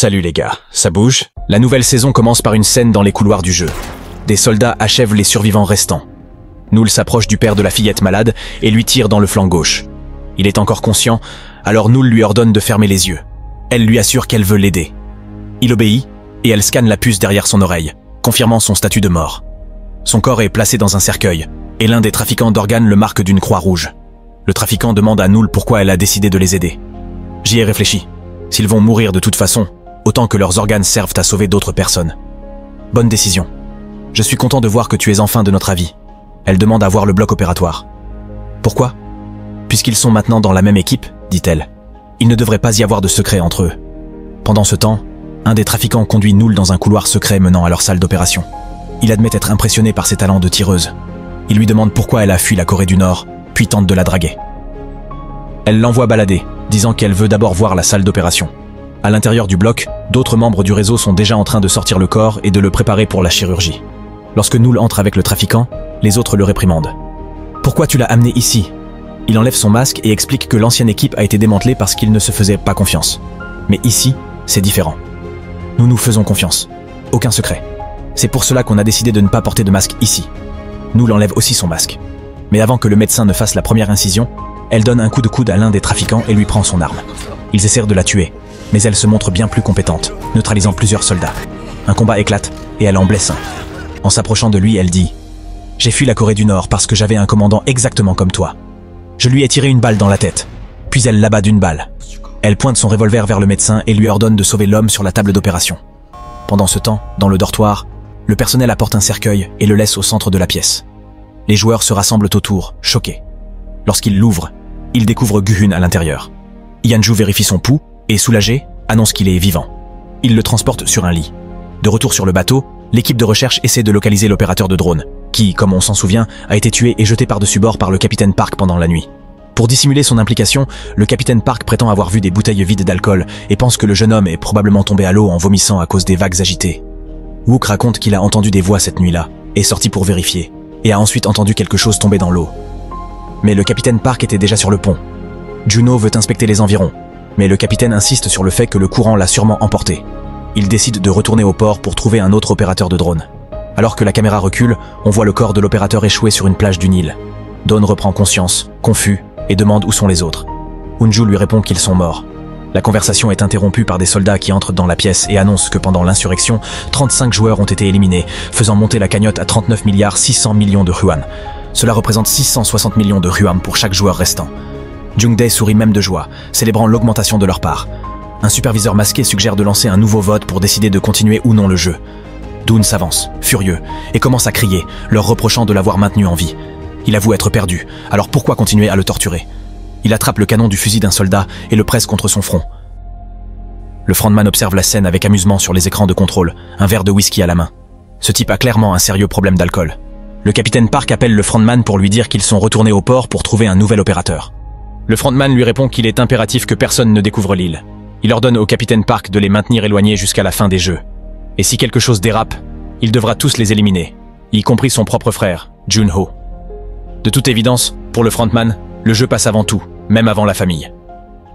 Salut les gars, ça bouge? La nouvelle saison commence par une scène dans les couloirs du jeu. Des soldats achèvent les survivants restants. Noul s'approche du père de la fillette malade et lui tire dans le flanc gauche. Il est encore conscient, alors Noul lui ordonne de fermer les yeux. Elle lui assure qu'elle veut l'aider. Il obéit et elle scanne la puce derrière son oreille, confirmant son statut de mort. Son corps est placé dans un cercueil et l'un des trafiquants d'organes le marque d'une croix rouge. Le trafiquant demande à Noul pourquoi elle a décidé de les aider. J'y ai réfléchi. S'ils vont mourir de toute façon, autant que leurs organes servent à sauver d'autres personnes. Bonne décision. Je suis content de voir que tu es enfin de notre avis. Elle demande à voir le bloc opératoire. Pourquoi? Puisqu'ils sont maintenant dans la même équipe, dit-elle. Il ne devrait pas y avoir de secret entre eux. Pendant ce temps, un des trafiquants conduit Noul dans un couloir secret menant à leur salle d'opération. Il admet être impressionné par ses talents de tireuse. Il lui demande pourquoi elle a fui la Corée du Nord, puis tente de la draguer. Elle l'envoie balader, disant qu'elle veut d'abord voir la salle d'opération. À l'intérieur du bloc, d'autres membres du réseau sont déjà en train de sortir le corps et de le préparer pour la chirurgie. Lorsque Noul entre avec le trafiquant, les autres le réprimandent. « Pourquoi tu l'as amené ici ?» Il enlève son masque et explique que l'ancienne équipe a été démantelée parce qu'il ne se faisait pas confiance. Mais ici, c'est différent. Nous nous faisons confiance. Aucun secret. C'est pour cela qu'on a décidé de ne pas porter de masque ici. Noul enlève aussi son masque. Mais avant que le médecin ne fasse la première incision, elle donne un coup de coude à l'un des trafiquants et lui prend son arme. Ils essaient de la tuer, mais elle se montre bien plus compétente, neutralisant plusieurs soldats. Un combat éclate et elle en blesse un. En s'approchant de lui, elle dit « J'ai fui la Corée du Nord parce que j'avais un commandant exactement comme toi. Je lui ai tiré une balle dans la tête, puis elle l'abat d'une balle. » Elle pointe son revolver vers le médecin et lui ordonne de sauver l'homme sur la table d'opération. Pendant ce temps, dans le dortoir, le personnel apporte un cercueil et le laisse au centre de la pièce. Les joueurs se rassemblent autour, choqués. Lorsqu'ils l'ouvrent, ils découvrent Gu-hun à l'intérieur. Yanju vérifie son pouls et, soulagé, annonce qu'il est vivant. Il le transporte sur un lit. De retour sur le bateau, l'équipe de recherche essaie de localiser l'opérateur de drone, qui, comme on s'en souvient, a été tué et jeté par-dessus bord par le capitaine Park pendant la nuit. Pour dissimuler son implication, le capitaine Park prétend avoir vu des bouteilles vides d'alcool et pense que le jeune homme est probablement tombé à l'eau en vomissant à cause des vagues agitées. Wook raconte qu'il a entendu des voix cette nuit-là, est sorti pour vérifier, et a ensuite entendu quelque chose tomber dans l'eau. Mais le capitaine Park était déjà sur le pont. Juno veut inspecter les environs, mais le capitaine insiste sur le fait que le courant l'a sûrement emporté. Il décide de retourner au port pour trouver un autre opérateur de drone. Alors que la caméra recule, on voit le corps de l'opérateur échoué sur une plage du Nil. Dawn reprend conscience, confus, et demande où sont les autres. Unju lui répond qu'ils sont morts. La conversation est interrompue par des soldats qui entrent dans la pièce et annoncent que pendant l'insurrection, 35 joueurs ont été éliminés, faisant monter la cagnotte à 39 600 millions de yuan. Cela représente 660 millions de yuan pour chaque joueur restant. Jung-dae sourit même de joie, célébrant l'augmentation de leur part. Un superviseur masqué suggère de lancer un nouveau vote pour décider de continuer ou non le jeu. Doon s'avance, furieux, et commence à crier, leur reprochant de l'avoir maintenu en vie. Il avoue être perdu, alors pourquoi continuer à le torturer? Il attrape le canon du fusil d'un soldat et le presse contre son front. Le frontman observe la scène avec amusement sur les écrans de contrôle, un verre de whisky à la main. Ce type a clairement un sérieux problème d'alcool. Le capitaine Park appelle le frontman pour lui dire qu'ils sont retournés au port pour trouver un nouvel opérateur. Le frontman lui répond qu'il est impératif que personne ne découvre l'île. Il ordonne au capitaine Park de les maintenir éloignés jusqu'à la fin des jeux. Et si quelque chose dérape, il devra tous les éliminer, y compris son propre frère, Jun-ho. De toute évidence, pour le frontman, le jeu passe avant tout, même avant la famille.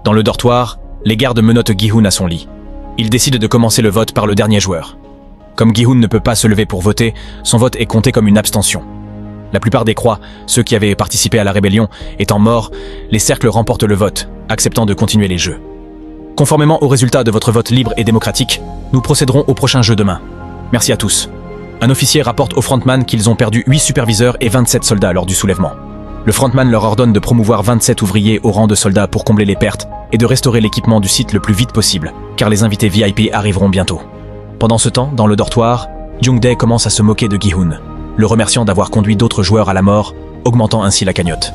Dans le dortoir, les gardes menottent Gi-hun à son lit. Ils décident de commencer le vote par le dernier joueur. Comme Gi-hun ne peut pas se lever pour voter, son vote est compté comme une abstention. La plupart des Croix, ceux qui avaient participé à la rébellion, étant morts, les cercles remportent le vote, acceptant de continuer les jeux. Conformément au résultat de votre vote libre et démocratique, nous procéderons au prochain jeu demain. Merci à tous. Un officier rapporte au frontman qu'ils ont perdu 8 superviseurs et 27 soldats lors du soulèvement. Le frontman leur ordonne de promouvoir 27 ouvriers au rang de soldats pour combler les pertes et de restaurer l'équipement du site le plus vite possible, car les invités VIP arriveront bientôt. Pendant ce temps, dans le dortoir, Jung-dae commence à se moquer de Gi-hun, le remerciant d'avoir conduit d'autres joueurs à la mort, augmentant ainsi la cagnotte.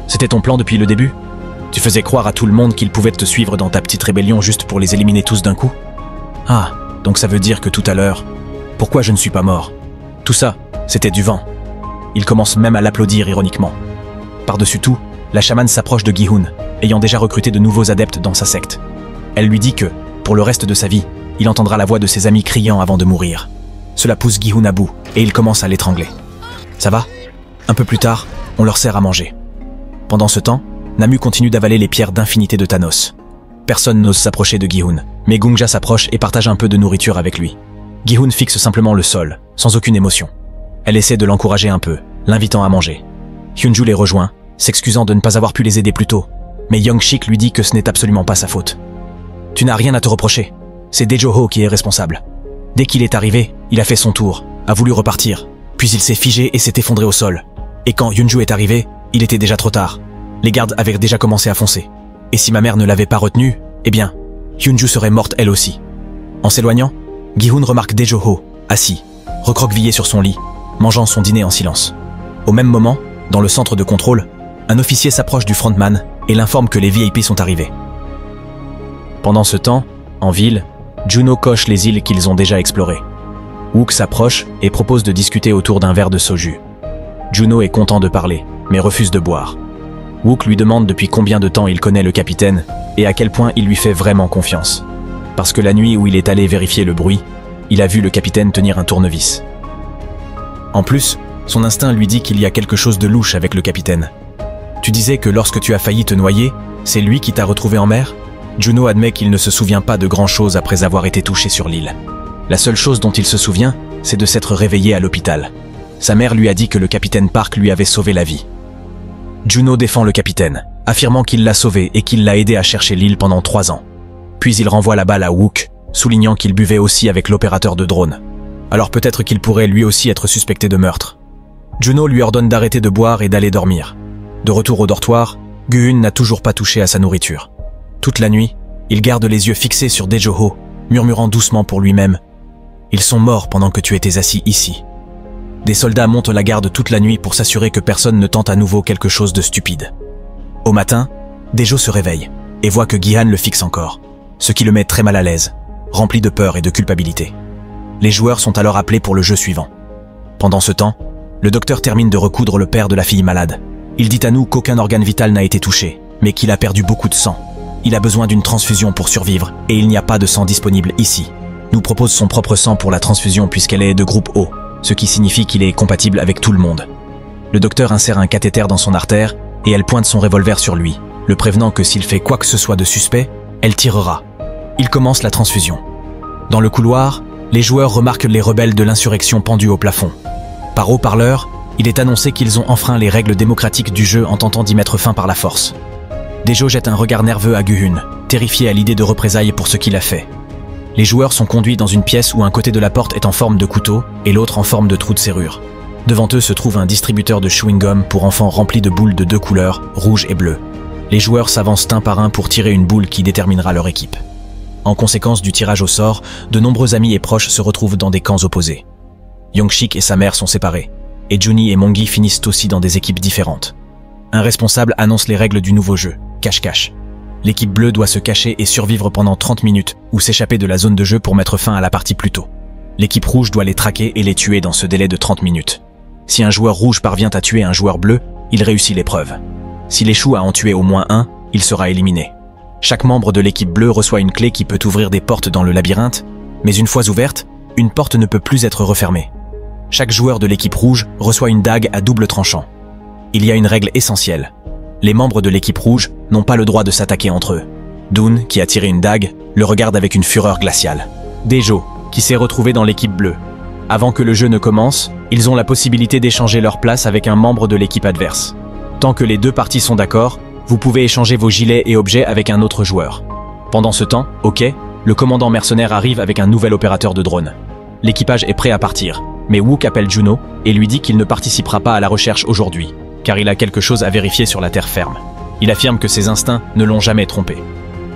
C'était ton plan depuis le début? Tu faisais croire à tout le monde qu'ils pouvaient te suivre dans ta petite rébellion juste pour les éliminer tous d'un coup? Ah, donc ça veut dire que tout à l'heure, pourquoi je ne suis pas mort? Tout ça, c'était du vent. Il commence même à l'applaudir ironiquement. Par-dessus tout, la chamane s'approche de Gi-hun, ayant déjà recruté de nouveaux adeptes dans sa secte. Elle lui dit que, pour le reste de sa vie, il entendra la voix de ses amis criant avant de mourir. Cela pousse Gi-hun à bout, et il commence à l'étrangler. Ça va? Un peu plus tard, on leur sert à manger. Pendant ce temps, Namu continue d'avaler les pierres d'infinité de Thanos. Personne n'ose s'approcher de Gi-hun, Mais Gongja s'approche et partage un peu de nourriture avec lui. Gi-hun fixe simplement le sol, sans aucune émotion. Elle essaie de l'encourager un peu, l'invitant à manger. Hyunju les rejoint, s'excusant de ne pas avoir pu les aider plus tôt. Mais Young-shik lui dit que ce n'est absolument pas sa faute. « Tu n'as rien à te reprocher. C'est Dae-jo-ho qui est responsable. Dès qu'il est arrivé, il a fait son tour, a voulu repartir. Puis il s'est figé et s'est effondré au sol. Et quand Hyunju est arrivé, il était déjà trop tard. Les gardes avaient déjà commencé à foncer. Et si ma mère ne l'avait pas retenu, eh bien, Hyunju serait morte elle aussi. » En s'éloignant, Gi-hun remarque Dae-jo-ho, assis, recroquevillé sur son lit, mangeant son dîner en silence. Au même moment, dans le centre de contrôle, un officier s'approche du frontman et l'informe que les VIP sont arrivés. Pendant ce temps, en ville, Juno coche les îles qu'ils ont déjà explorées. Wook s'approche et propose de discuter autour d'un verre de soju. Juno est content de parler, mais refuse de boire. Wook lui demande depuis combien de temps il connaît le capitaine et à quel point il lui fait vraiment confiance. Parce que la nuit où il est allé vérifier le bruit, il a vu le capitaine tenir un tournevis. En plus, son instinct lui dit qu'il y a quelque chose de louche avec le capitaine. Tu disais que lorsque tu as failli te noyer, c'est lui qui t'a retrouvé en mer ? Juno admet qu'il ne se souvient pas de grand-chose après avoir été touché sur l'île. La seule chose dont il se souvient, c'est de s'être réveillé à l'hôpital. Sa mère lui a dit que le capitaine Park lui avait sauvé la vie. Juno défend le capitaine, affirmant qu'il l'a sauvé et qu'il l'a aidé à chercher l'île pendant 3 ans. Puis il renvoie la balle à Wook, soulignant qu'il buvait aussi avec l'opérateur de drone. Alors peut-être qu'il pourrait lui aussi être suspecté de meurtre. Juno lui ordonne d'arrêter de boire et d'aller dormir. De retour au dortoir, Gi-hun n'a toujours pas touché à sa nourriture. Toute la nuit, il garde les yeux fixés sur Dae-jo-ho, murmurant doucement pour lui-même « Ils sont morts pendant que tu étais assis ici ». Des soldats montent la garde toute la nuit pour s'assurer que personne ne tente à nouveau quelque chose de stupide. Au matin, Dae-jo se réveille et voit que Gi-han le fixe encore, ce qui le met très mal à l'aise, rempli de peur et de culpabilité. Les joueurs sont alors appelés pour le jeu suivant. Pendant ce temps, le docteur termine de recoudre le père de la fille malade. Il dit à nous qu'aucun organe vital n'a été touché, mais qu'il a perdu beaucoup de sang. Il a besoin d'une transfusion pour survivre et il n'y a pas de sang disponible ici. Nous propose son propre sang pour la transfusion puisqu'elle est de groupe O, ce qui signifie qu'il est compatible avec tout le monde. Le docteur insère un cathéter dans son artère et elle pointe son revolver sur lui, le prévenant que s'il fait quoi que ce soit de suspect, elle tirera. Il commence la transfusion. Dans le couloir, les joueurs remarquent les rebelles de l'insurrection pendus au plafond. Par haut-parleur, il est annoncé qu'ils ont enfreint les règles démocratiques du jeu en tentant d'y mettre fin par la force. Dae-jo jette un regard nerveux à Gi-hun, terrifié à l'idée de représailles pour ce qu'il a fait. Les joueurs sont conduits dans une pièce où un côté de la porte est en forme de couteau et l'autre en forme de trou de serrure. Devant eux se trouve un distributeur de chewing-gum pour enfants rempli de boules de 2 couleurs, rouge et bleu. Les joueurs s'avancent un par un pour tirer une boule qui déterminera leur équipe. En conséquence du tirage au sort, de nombreux amis et proches se retrouvent dans des camps opposés. Young-shik et sa mère sont séparés, et Juni et Mongi finissent aussi dans des équipes différentes. Un responsable annonce les règles du nouveau jeu, cache-cache. L'équipe bleue doit se cacher et survivre pendant 30 minutes ou s'échapper de la zone de jeu pour mettre fin à la partie plus tôt. L'équipe rouge doit les traquer et les tuer dans ce délai de 30 minutes. Si un joueur rouge parvient à tuer un joueur bleu, il réussit l'épreuve. S'il échoue à en tuer au moins un, il sera éliminé. Chaque membre de l'équipe bleue reçoit une clé qui peut ouvrir des portes dans le labyrinthe, mais une fois ouverte, une porte ne peut plus être refermée. Chaque joueur de l'équipe rouge reçoit une dague à double tranchant. Il y a une règle essentielle. Les membres de l'équipe rouge n'ont pas le droit de s'attaquer entre eux. Dune, qui a tiré une dague, le regarde avec une fureur glaciale. Dae-jo, qui s'est retrouvé dans l'équipe bleue. Avant que le jeu ne commence, ils ont la possibilité d'échanger leur place avec un membre de l'équipe adverse. Tant que les deux parties sont d'accord, vous pouvez échanger vos gilets et objets avec un autre joueur. Pendant ce temps, au quai, le commandant mercenaire arrive avec un nouvel opérateur de drone. L'équipage est prêt à partir, mais Wook appelle Juno et lui dit qu'il ne participera pas à la recherche aujourd'hui, car il a quelque chose à vérifier sur la terre ferme. Il affirme que ses instincts ne l'ont jamais trompé.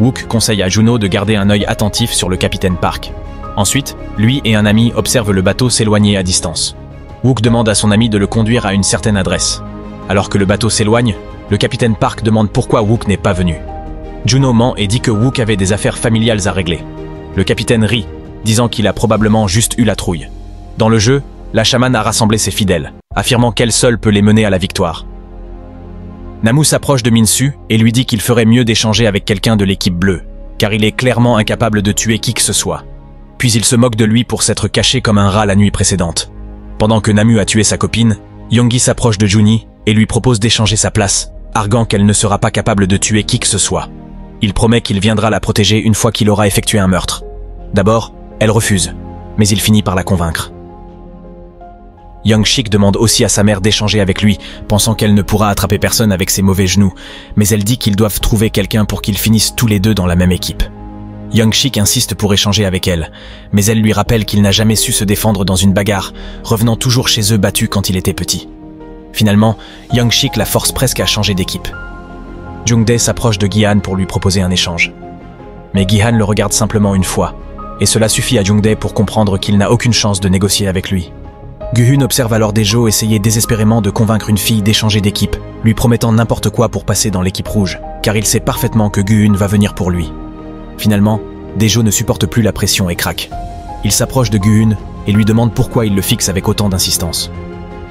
Wook conseille à Juno de garder un œil attentif sur le capitaine Park. Ensuite, lui et un ami observent le bateau s'éloigner à distance. Wook demande à son ami de le conduire à une certaine adresse. Alors que le bateau s'éloigne, le capitaine Park demande pourquoi Wook n'est pas venu. Juno ment et dit que Wook avait des affaires familiales à régler. Le capitaine rit, disant qu'il a probablement juste eu la trouille. Dans le jeu, la chamane a rassemblé ses fidèles, affirmant qu'elle seule peut les mener à la victoire. Namu s'approche de Minsu et lui dit qu'il ferait mieux d'échanger avec quelqu'un de l'équipe bleue, car il est clairement incapable de tuer qui que ce soit. Puis il se moque de lui pour s'être caché comme un rat la nuit précédente. Pendant que Namu a tué sa copine, Yongi s'approche de Juni et lui propose d'échanger sa place, arguant qu'elle ne sera pas capable de tuer qui que ce soit. Il promet qu'il viendra la protéger une fois qu'il aura effectué un meurtre. D'abord, elle refuse, mais il finit par la convaincre. Young-shik demande aussi à sa mère d'échanger avec lui, pensant qu'elle ne pourra attraper personne avec ses mauvais genoux, mais elle dit qu'ils doivent trouver quelqu'un pour qu'ils finissent tous les deux dans la même équipe. Young-shik insiste pour échanger avec elle, mais elle lui rappelle qu'il n'a jamais su se défendre dans une bagarre, revenant toujours chez eux battu quand il était petit. Finalement, Young-shik la force presque à changer d'équipe. Jung-dae s'approche de Gi-han pour lui proposer un échange. Mais Gi-han le regarde simplement une fois, et cela suffit à Jung-dae pour comprendre qu'il n'a aucune chance de négocier avec lui. Gu-hun observe alors Dae-jo essayer désespérément de convaincre une fille d'échanger d'équipe, lui promettant n'importe quoi pour passer dans l'équipe rouge, car il sait parfaitement que Gu-hun va venir pour lui. Finalement, Dae-jo ne supporte plus la pression et craque. Il s'approche de Gu-hun et lui demande pourquoi il le fixe avec autant d'insistance.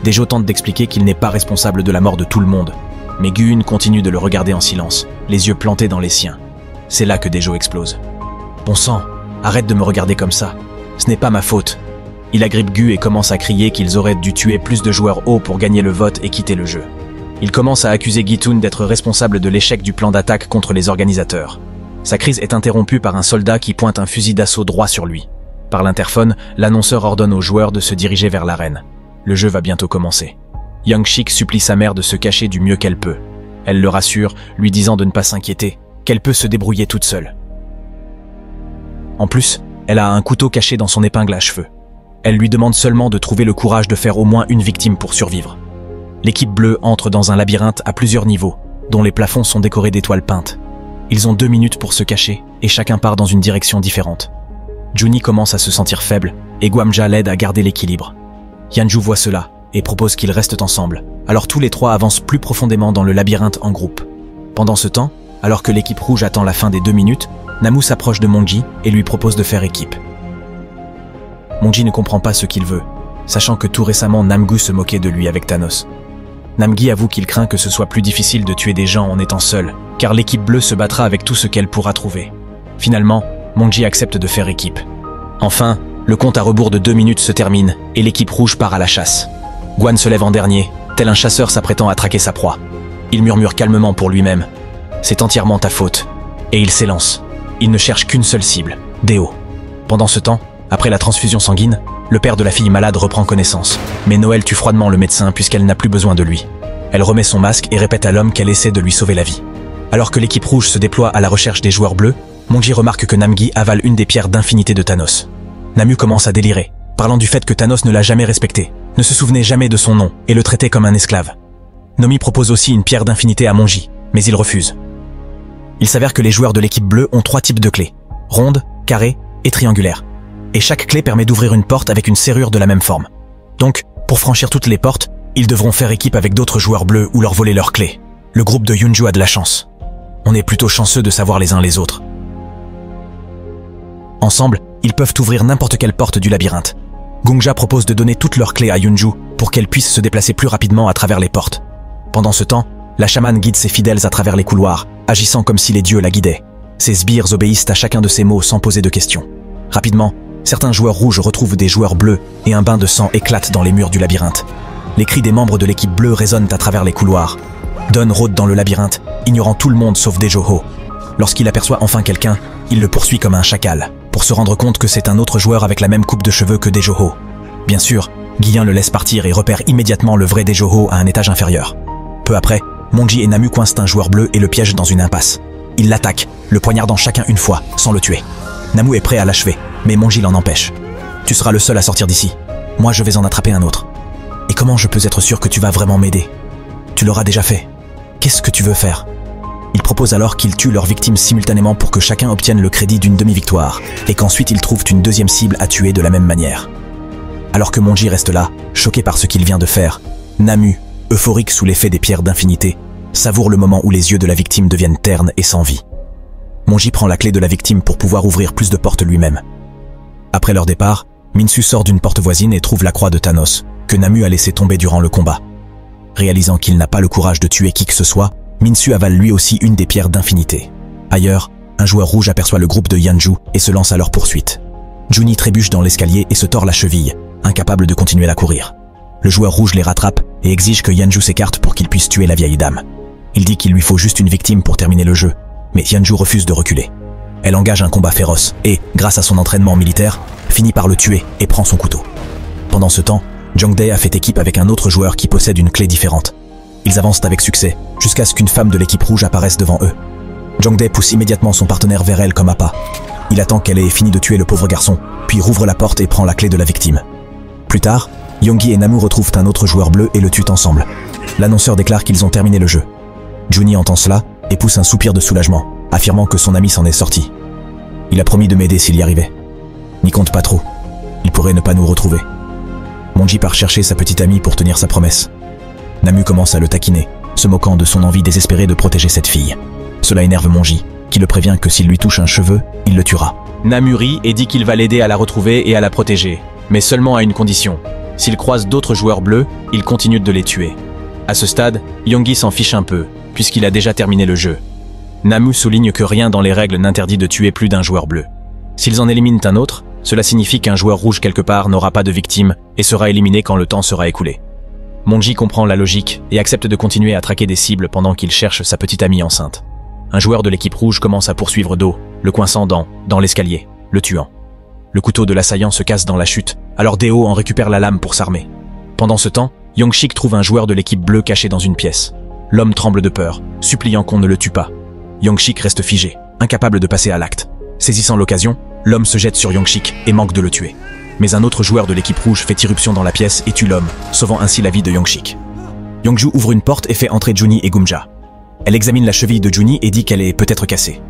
Dae-jo tente d'expliquer qu'il n'est pas responsable de la mort de tout le monde, mais Gu-hun continue de le regarder en silence, les yeux plantés dans les siens. C'est là que Dae-jo explose. « Bon sang, arrête de me regarder comme ça. Ce n'est pas ma faute. » Il agrippe Gu et commence à crier qu'ils auraient dû tuer plus de joueurs hauts pour gagner le vote et quitter le jeu. Il commence à accuser Gi-toon d'être responsable de l'échec du plan d'attaque contre les organisateurs. Sa crise est interrompue par un soldat qui pointe un fusil d'assaut droit sur lui. Par l'interphone, l'annonceur ordonne aux joueurs de se diriger vers l'arène. Le jeu va bientôt commencer. Young-shik supplie sa mère de se cacher du mieux qu'elle peut. Elle le rassure, lui disant de ne pas s'inquiéter, qu'elle peut se débrouiller toute seule. En plus, elle a un couteau caché dans son épingle à cheveux. Elle lui demande seulement de trouver le courage de faire au moins une victime pour survivre. L'équipe bleue entre dans un labyrinthe à plusieurs niveaux, dont les plafonds sont décorés d'étoiles peintes. Ils ont 2 minutes pour se cacher, et chacun part dans une direction différente. Juni commence à se sentir faible, et Guamja l'aide à garder l'équilibre. Yanju voit cela, et propose qu'ils restent ensemble, alors tous les trois avancent plus profondément dans le labyrinthe en groupe. Pendant ce temps, alors que l'équipe rouge attend la fin des 2 minutes, Namu s'approche de Monji et lui propose de faire équipe. Monji ne comprend pas ce qu'il veut, sachant que tout récemment Namgu se moquait de lui avec Thanos. Namgi avoue qu'il craint que ce soit plus difficile de tuer des gens en étant seul, car l'équipe bleue se battra avec tout ce qu'elle pourra trouver. Finalement, Monji accepte de faire équipe. Enfin, le compte à rebours de 2 minutes se termine et l'équipe rouge part à la chasse. Guan se lève en dernier, tel un chasseur s'apprêtant à traquer sa proie. Il murmure calmement pour lui-même. C'est entièrement ta faute. Et il s'élance. Il ne cherche qu'une seule cible, Deo. Pendant ce temps, après la transfusion sanguine, le père de la fille malade reprend connaissance. Mais Noël tue froidement le médecin puisqu'elle n'a plus besoin de lui. Elle remet son masque et répète à l'homme qu'elle essaie de lui sauver la vie. Alors que l'équipe rouge se déploie à la recherche des joueurs bleus, Monji remarque que Namgi avale une des pierres d'infinité de Thanos. Namu commence à délirer, parlant du fait que Thanos ne l'a jamais respecté, ne se souvenait jamais de son nom et le traitait comme un esclave. Nomi propose aussi une pierre d'infinité à Monji, mais il refuse. Il s'avère que les joueurs de l'équipe bleue ont 3 types de clés, ronde, carré et triangulaire. Et chaque clé permet d'ouvrir une porte avec une serrure de la même forme. Donc, pour franchir toutes les portes, ils devront faire équipe avec d'autres joueurs bleus ou leur voler leurs clés. Le groupe de Yunju a de la chance. On est plutôt chanceux de savoir les uns les autres. Ensemble, ils peuvent ouvrir n'importe quelle porte du labyrinthe. Gongja propose de donner toutes leurs clés à Yunju pour qu'elle puisse se déplacer plus rapidement à travers les portes. Pendant ce temps, la chamane guide ses fidèles à travers les couloirs, agissant comme si les dieux la guidaient. Ses sbires obéissent à chacun de ses mots sans poser de questions. Rapidement, certains joueurs rouges retrouvent des joueurs bleus et un bain de sang éclate dans les murs du labyrinthe. Les cris des membres de l'équipe bleue résonnent à travers les couloirs. Don rôde dans le labyrinthe, ignorant tout le monde sauf Dae-jo. Lorsqu'il aperçoit enfin quelqu'un, il le poursuit comme un chacal, pour se rendre compte que c'est un autre joueur avec la même coupe de cheveux que Dae-jo. Bien sûr, Guilin le laisse partir et repère immédiatement le vrai Dae-jo à un étage inférieur. Peu après, Monji et Namu coincent un joueur bleu et le piègent dans une impasse. Ils l'attaquent, le poignardant chacun une fois, sans le tuer. Namu est prêt à l'achever, mais Monji l'en empêche. Tu seras le seul à sortir d'ici. Moi, je vais en attraper un autre. Et comment je peux être sûr que tu vas vraiment m'aider? Tu l'auras déjà fait. Qu'est-ce que tu veux faire? Il propose alors qu'ils tuent leurs victimes simultanément pour que chacun obtienne le crédit d'une demi-victoire, et qu'ensuite ils trouvent une deuxième cible à tuer de la même manière. Alors que Monji reste là, choqué par ce qu'il vient de faire, Namu, euphorique sous l'effet des pierres d'infinité, savoure le moment où les yeux de la victime deviennent ternes et sans vie. Monji prend la clé de la victime pour pouvoir ouvrir plus de portes lui-même. Après leur départ, Minsu sort d'une porte voisine et trouve la croix de Thanos, que Namu a laissé tomber durant le combat. Réalisant qu'il n'a pas le courage de tuer qui que ce soit, Minsu avale lui aussi une des pierres d'infinité. Ailleurs, un joueur rouge aperçoit le groupe de Yanju et se lance à leur poursuite. Juni trébuche dans l'escalier et se tord la cheville, incapable de continuer à courir. Le joueur rouge les rattrape et exige que Yanju s'écarte pour qu'il puisse tuer la vieille dame. Il dit qu'il lui faut juste une victime pour terminer le jeu, mais Yanju refuse de reculer. Elle engage un combat féroce et, grâce à son entraînement militaire, finit par le tuer et prend son couteau. Pendant ce temps, Jongdae a fait équipe avec un autre joueur qui possède une clé différente. Ils avancent avec succès, jusqu'à ce qu'une femme de l'équipe rouge apparaisse devant eux. Jongdae pousse immédiatement son partenaire vers elle comme appât. Il attend qu'elle ait fini de tuer le pauvre garçon, puis rouvre la porte et prend la clé de la victime. Plus tard, Yoongi et Namu retrouvent un autre joueur bleu et le tuent ensemble. L'annonceur déclare qu'ils ont terminé le jeu. Juni entend cela et pousse un soupir de soulagement, affirmant que son ami s'en est sorti. Il a promis de m'aider s'il y arrivait. N'y compte pas trop. Il pourrait ne pas nous retrouver. Monji part chercher sa petite amie pour tenir sa promesse. Namu commence à le taquiner, se moquant de son envie désespérée de protéger cette fille. Cela énerve Monji, qui le prévient que s'il lui touche un cheveu, il le tuera. Namu rit et dit qu'il va l'aider à la retrouver et à la protéger, mais seulement à une condition. S'il croise d'autres joueurs bleus, il continue de les tuer. À ce stade, Yoongi s'en fiche un peu, puisqu'il a déjà terminé le jeu. Namu souligne que rien dans les règles n'interdit de tuer plus d'un joueur bleu. S'ils en éliminent un autre, cela signifie qu'un joueur rouge quelque part n'aura pas de victime et sera éliminé quand le temps sera écoulé. Monji comprend la logique et accepte de continuer à traquer des cibles pendant qu'il cherche sa petite amie enceinte. Un joueur de l'équipe rouge commence à poursuivre Do, le coinçant dans l'escalier, le tuant. Le couteau de l'assaillant se casse dans la chute, alors Do en récupère la lame pour s'armer. Pendant ce temps, Young-shik trouve un joueur de l'équipe bleue caché dans une pièce. L'homme tremble de peur, suppliant qu'on ne le tue pas. Young-shik reste figé, incapable de passer à l'acte. Saisissant l'occasion, l'homme se jette sur Young-shik et manque de le tuer. Mais un autre joueur de l'équipe rouge fait irruption dans la pièce et tue l'homme, sauvant ainsi la vie de Young-shik. Youngju ouvre une porte et fait entrer Juni et Gumja. Elle examine la cheville de Juni et dit qu'elle est peut-être cassée.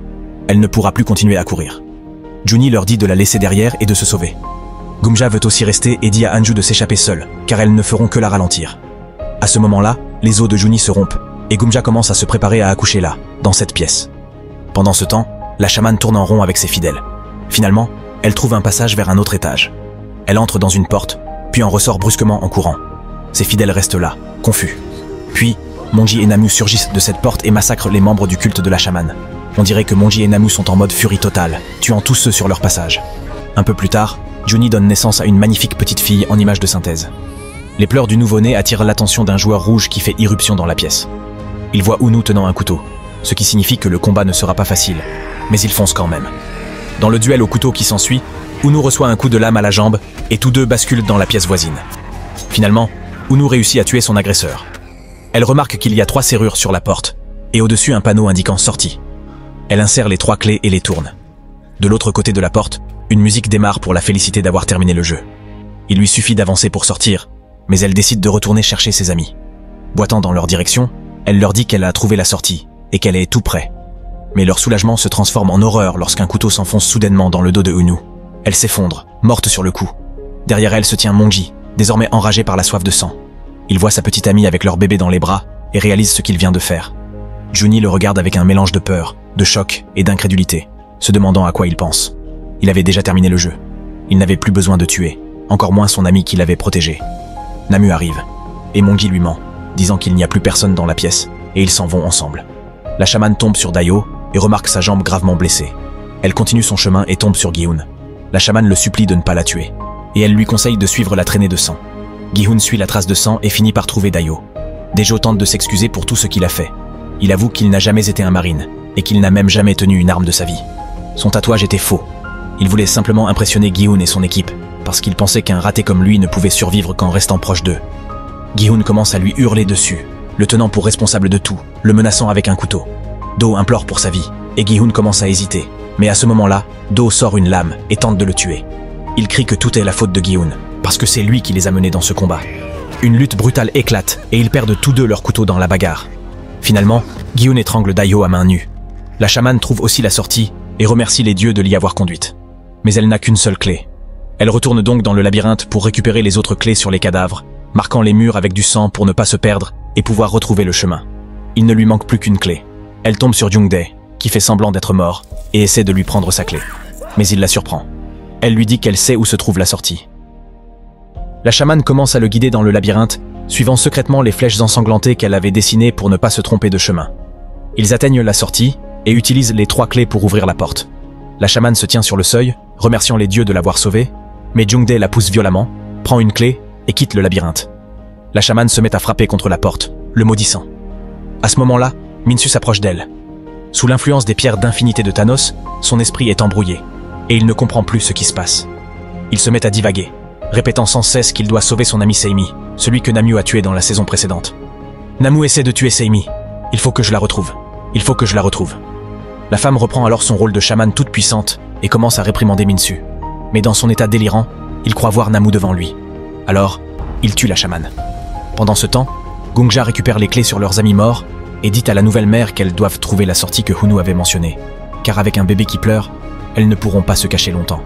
Elle ne pourra plus continuer à courir. Juni leur dit de la laisser derrière et de se sauver. Gumja veut aussi rester et dit à Anju de s'échapper seule, car elles ne feront que la ralentir. À ce moment-là, les os de Juni se rompent, et Gumja commence à se préparer à accoucher là, dans cette pièce. Pendant ce temps, la chamane tourne en rond avec ses fidèles. Finalement, elle trouve un passage vers un autre étage. Elle entre dans une porte, puis en ressort brusquement en courant. Ses fidèles restent là, confus. Puis, Monji et Namu surgissent de cette porte et massacrent les membres du culte de la chamane. On dirait que Monji et Namu sont en mode furie totale, tuant tous ceux sur leur passage. Un peu plus tard, Juni donne naissance à une magnifique petite fille en image de synthèse. Les pleurs du nouveau-né attirent l'attention d'un joueur rouge qui fait irruption dans la pièce. Il voit Unu tenant un couteau, ce qui signifie que le combat ne sera pas facile, mais il fonce quand même. Dans le duel au couteau qui s'ensuit, Unu reçoit un coup de lame à la jambe et tous deux basculent dans la pièce voisine. Finalement, Unu réussit à tuer son agresseur. Elle remarque qu'il y a 3 serrures sur la porte, et au-dessus un panneau indiquant « Sortie ». Elle insère les 3 clés et les tourne. De l'autre côté de la porte, une musique démarre pour la féliciter d'avoir terminé le jeu. Il lui suffit d'avancer pour sortir, mais elle décide de retourner chercher ses amis. Boitant dans leur direction, elle leur dit qu'elle a trouvé la sortie, et qu'elle est tout près. Mais leur soulagement se transforme en horreur lorsqu'un couteau s'enfonce soudainement dans le dos de Unu. Elle s'effondre, morte sur le coup. Derrière elle se tient Monji, désormais enragé par la soif de sang. Il voit sa petite amie avec leur bébé dans les bras et réalise ce qu'il vient de faire. Juni le regarde avec un mélange de peur, de choc et d'incrédulité, se demandant à quoi il pense. Il avait déjà terminé le jeu. Il n'avait plus besoin de tuer, encore moins son ami qui l'avait protégé. Namu arrive, et Monji lui ment, disant qu'il n'y a plus personne dans la pièce, et ils s'en vont ensemble. La chamane tombe sur Dayo et remarque sa jambe gravement blessée. Elle continue son chemin et tombe sur Gi-hun. La chamane le supplie de ne pas la tuer, et elle lui conseille de suivre la traînée de sang. Gi-hun suit la trace de sang et finit par trouver Dayo. Daejo tente de s'excuser pour tout ce qu'il a fait. Il avoue qu'il n'a jamais été un marine, et qu'il n'a même jamais tenu une arme de sa vie. Son tatouage était faux. Il voulait simplement impressionner Gi-hun et son équipe, parce qu'il pensait qu'un raté comme lui ne pouvait survivre qu'en restant proche d'eux. Gi-hun commence à lui hurler dessus, le tenant pour responsable de tout, le menaçant avec un couteau. Do implore pour sa vie, et Gi-hun commence à hésiter. Mais à ce moment-là, Do sort une lame et tente de le tuer. Il crie que tout est la faute de Gi-hun, parce que c'est lui qui les a menés dans ce combat. Une lutte brutale éclate, et ils perdent tous deux leurs couteaux dans la bagarre. Finalement, Gi-hun étrangle Dayo à main nue. La chamane trouve aussi la sortie, et remercie les dieux de l'y avoir conduite. Mais elle n'a qu'une seule clé. Elle retourne donc dans le labyrinthe pour récupérer les autres clés sur les cadavres, marquant les murs avec du sang pour ne pas se perdre et pouvoir retrouver le chemin. Il ne lui manque plus qu'une clé. Elle tombe sur Jungdae, qui fait semblant d'être mort, et essaie de lui prendre sa clé. Mais il la surprend. Elle lui dit qu'elle sait où se trouve la sortie. La chamane commence à le guider dans le labyrinthe, suivant secrètement les flèches ensanglantées qu'elle avait dessinées pour ne pas se tromper de chemin. Ils atteignent la sortie et utilisent les 3 clés pour ouvrir la porte. La chamane se tient sur le seuil, remerciant les dieux de l'avoir sauvée, mais Jungdae la pousse violemment, prend une clé et quitte le labyrinthe. La chamane se met à frapper contre la porte, le maudissant. À ce moment-là, Minsu s'approche d'elle. Sous l'influence des pierres d'infinité de Thanos, son esprit est embrouillé, et il ne comprend plus ce qui se passe. Il se met à divaguer, répétant sans cesse qu'il doit sauver son ami Seimi, celui que Namu a tué dans la saison précédente. Namu essaie de tuer Seimi. Il faut que je la retrouve. Il faut que je la retrouve. La femme reprend alors son rôle de chamane toute puissante et commence à réprimander Minsu. Mais dans son état délirant, il croit voir Namu devant lui. Alors, il tue la chamane. Pendant ce temps, Gongja récupère les clés sur leurs amis morts et dit à la nouvelle mère qu'elles doivent trouver la sortie que Hunu avait mentionnée. Car avec un bébé qui pleure, elles ne pourront pas se cacher longtemps.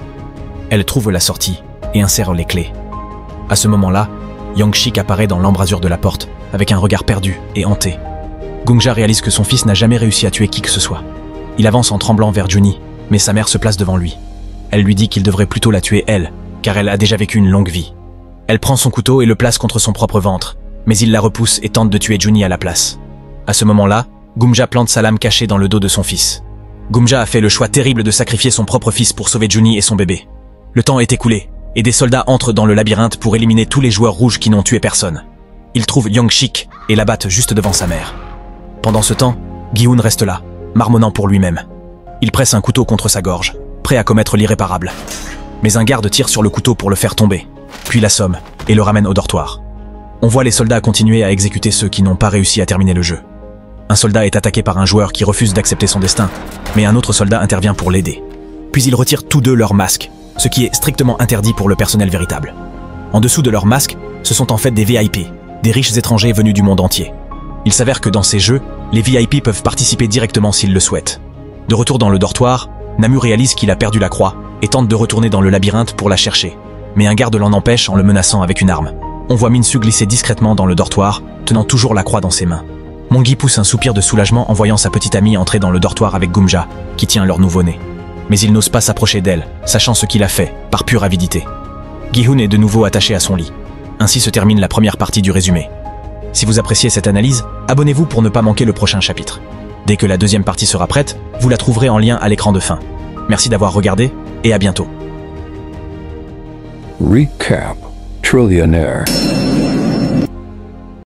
Elle trouve la sortie et insère les clés. À ce moment-là, Yang Shik apparaît dans l'embrasure de la porte, avec un regard perdu et hanté. Gongja réalise que son fils n'a jamais réussi à tuer qui que ce soit. Il avance en tremblant vers Junni, mais sa mère se place devant lui. Elle lui dit qu'il devrait plutôt la tuer elle, car elle a déjà vécu une longue vie. Elle prend son couteau et le place contre son propre ventre, mais il la repousse et tente de tuer Junni à la place. À ce moment-là, Gumja plante sa lame cachée dans le dos de son fils. Gumja a fait le choix terrible de sacrifier son propre fils pour sauver Junni et son bébé. Le temps est écoulé, et des soldats entrent dans le labyrinthe pour éliminer tous les joueurs rouges qui n'ont tué personne. Ils trouvent Yang Shik et l'abattent juste devant sa mère. Pendant ce temps, Gi-hun reste là, marmonnant pour lui-même. Il presse un couteau contre sa gorge, prêt à commettre l'irréparable. Mais un garde tire sur le couteau pour le faire tomber, puis l'assomme et le ramène au dortoir. On voit les soldats continuer à exécuter ceux qui n'ont pas réussi à terminer le jeu. Un soldat est attaqué par un joueur qui refuse d'accepter son destin, mais un autre soldat intervient pour l'aider. Puis ils retirent tous deux leurs masques, ce qui est strictement interdit pour le personnel véritable. En dessous de leurs masques, ce sont en fait des VIP, des riches étrangers venus du monde entier. Il s'avère que dans ces jeux, les VIP peuvent participer directement s'ils le souhaitent. De retour dans le dortoir, Namu réalise qu'il a perdu la croix et tente de retourner dans le labyrinthe pour la chercher. Mais un garde l'en empêche en le menaçant avec une arme. On voit Minsu glisser discrètement dans le dortoir, tenant toujours la croix dans ses mains. Mongi pousse un soupir de soulagement en voyant sa petite amie entrer dans le dortoir avec Gumja, qui tient leur nouveau-né. Mais il n'ose pas s'approcher d'elle, sachant ce qu'il a fait, par pure avidité. Gi-hun est de nouveau attaché à son lit. Ainsi se termine la première partie du résumé. Si vous appréciez cette analyse, abonnez-vous pour ne pas manquer le prochain chapitre. Dès que la deuxième partie sera prête, vous la trouverez en lien à l'écran de fin. Merci d'avoir regardé, et à bientôt. Recap Trillionaire.